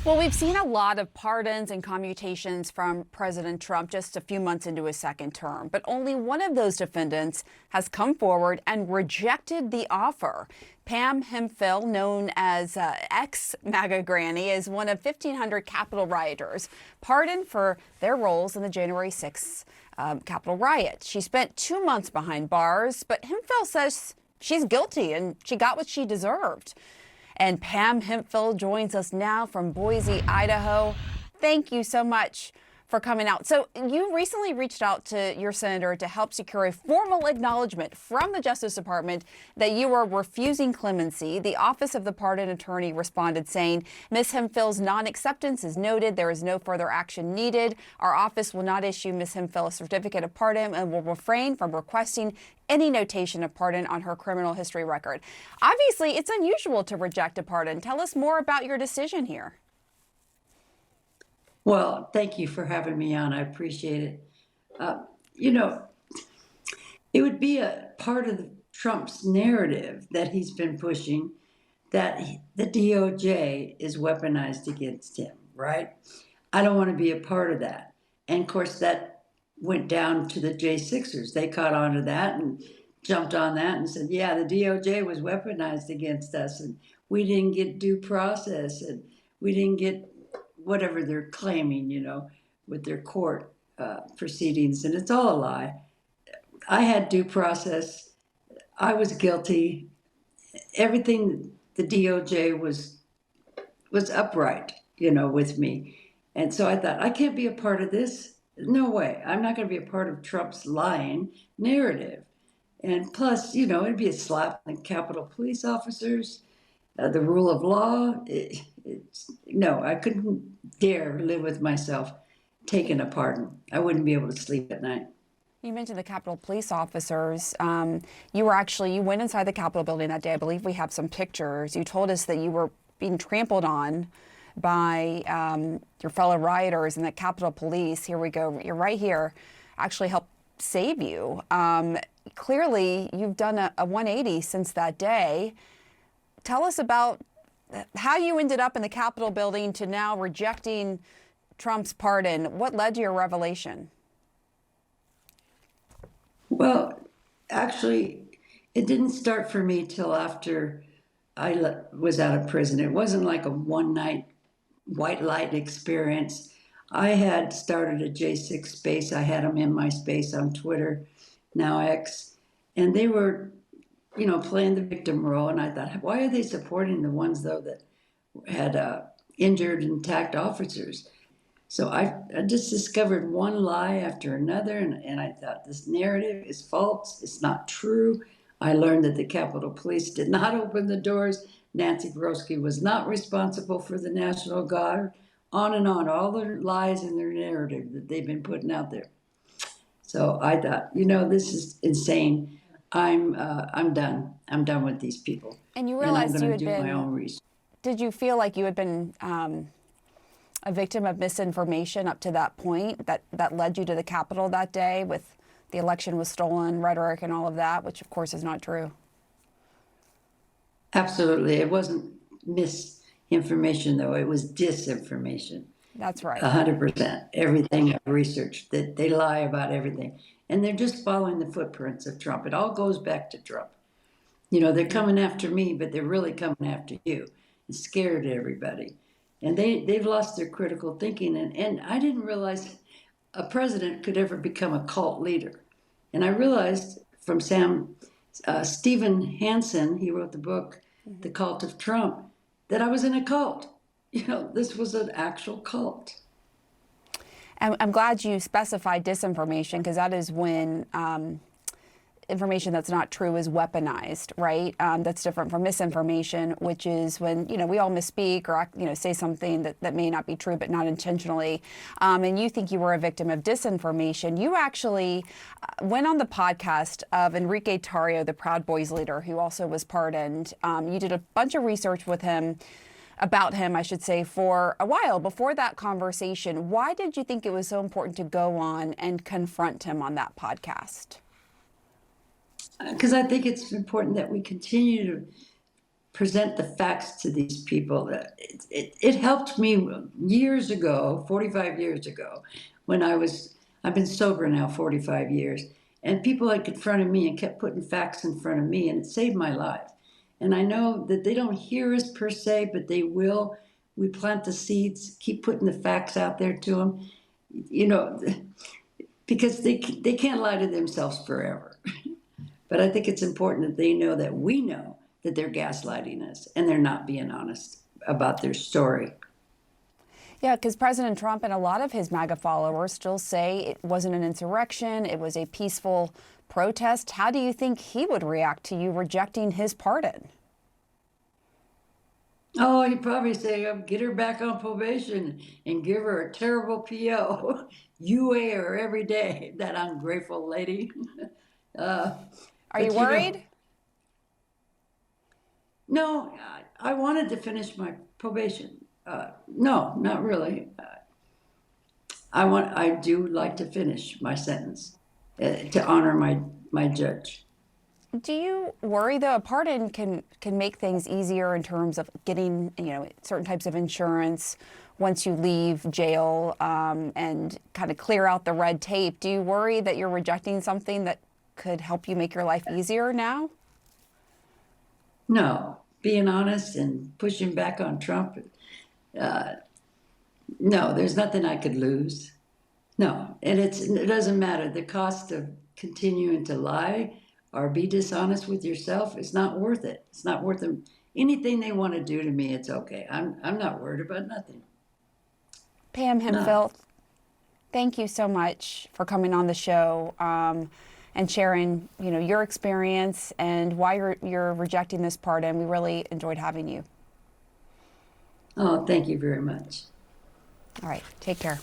Well, we've seen a lot of pardons and commutations from President Trump just a few months into his second term, but only one of those defendants has come forward and rejected the offer. Pam Hemphill, known as ex-MAGA Granny, is one of 1,500 Capitol rioters pardoned for their roles in the January 6th Capitol riot. She spent 2 months behind bars, but Hemphill says she's guilty and she got what she deserved. And Pam Hemphill joins us now from Boise, Idaho. Thank you so much for coming out. So you recently reached out to your senator to help secure a formal acknowledgement from the Justice Department that you were refusing clemency. The Office of the Pardon Attorney responded saying, Ms. Hemphill's non-acceptance is noted. There is no further action needed. Our office will not issue Ms. Hemphill a certificate of pardon and will refrain from requesting any notation of pardon on her criminal history record. Obviously, it's unusual to reject a pardon. Tell us more about your decision here. Well, thank you for having me on. I appreciate it. You know, it would be a part of Trump's narrative that he's been pushing that the DOJ is weaponized against him, right? I don't want to be a part of that. And of course, that went down to the J6ers. They caught on to that and jumped on that and said, yeah, the DOJ was weaponized against us and we didn't get due process and we didn't get whatever they're claiming, with their court proceedings, and it's all a lie. I had due process. I was guilty. Everything the DOJ was upright, with me. And so I thought, I can't be a part of this. No way. I'm not going to be a part of Trump's lying narrative. And plus, it'd be a slap on Capitol police officers. The rule of law, no, I couldn't dare live with myself taking a pardon. I wouldn't be able to sleep at night. You mentioned the Capitol police officers. You went inside the Capitol building that day. I believe we have some pictures. You told us that you were being trampled on by your fellow rioters and that Capitol Police, here we go, you're right here, actually helped save you. Clearly, you've done a 180 since that day. Tell us about how you ended up in the Capitol building to now rejecting Trump's pardon. What led to your revelation? Well, actually, it didn't start for me till after I was out of prison. It wasn't like a one-night white light experience. I had started a J6 space. I had them in my space on Twitter, now X, and they were playing the victim role. And I thought, why are they supporting the ones, though, that had injured and attacked officers? So I just discovered one lie after another. And I thought, this narrative is false. It's not true. I learned that the Capitol Police did not open the doors. Nancy Pelosi was not responsible for the National Guard. On and on, all the lies in their narrative that they've been putting out there. So I thought, this is insane. I'm done. I'm done with these people. And you realized and I'm going to do my own research. Did you feel like you had been a victim of misinformation up to that point that led you to the Capitol that day with the election was stolen rhetoric and all of that, which of course is not true? Absolutely. It wasn't misinformation, though. It was disinformation. That's right. 100%. Everything I've researched, that they lie about everything. And they're just following the footprints of Trump. It all goes back to Trump. They're coming after me, but they're really coming after you and scared everybody. And they've lost their critical thinking. And I didn't realize a president could ever become a cult leader. And I realized from Stephen Hansen, he wrote the book, The Cult of Trump, that I was in a cult. This was an actual cult. And I'm glad you specified disinformation, because that is when information that's not true is weaponized, right? That's different from misinformation, which is when, we all misspeak or, say something that may not be true, but not intentionally. And you think you were a victim of disinformation. You actually went on the podcast of Enrique Tarrio, the Proud Boys leader, who also was pardoned. You did a bunch of research with him, about him, I should say, for a while before that conversation. Why did you think it was so important to go on and confront him on that podcast? Because I think it's important that we continue to present the facts to these people. It helped me years ago, 45 years ago, when I've been sober now 45 years, and people had confronted me and kept putting facts in front of me, and it saved my life. And I know that they don't hear us per se, but they will. We plant the seeds, keep putting the facts out there to them, you know, because they can't lie to themselves forever. But I think it's important that they know that we know that they're gaslighting us and they're not being honest about their story. Yeah, because President Trump and a lot of his MAGA followers still say it wasn't an insurrection, it was a peaceful protest. How do you think he would react to you rejecting his pardon? Oh, he'd probably say, get her back on probation and give her a terrible PO. You weigh her every day, that ungrateful lady. Uh, Are you but worried? no, I wanted to finish my probation. No, not really. I do like to finish my sentence to honor my judge. Do you worry though a pardon can make things easier in terms of getting certain types of insurance once you leave jail and kind of clear out the red tape? Do you worry that you're rejecting something that could help you make your life easier now? No, being honest and pushing back on Trump. Uh, no, there's nothing I could lose. No, and it doesn't matter. The cost of continuing to lie or be dishonest with yourself is not worth it. It's not worth them. Anything they want to do to me, it's okay. I'm not worried about nothing. Pam No. Hemphill, thank you so much for coming on the show and sharing, your experience and why you're rejecting this pardon. We really enjoyed having you. Oh, thank you very much. All right, take care.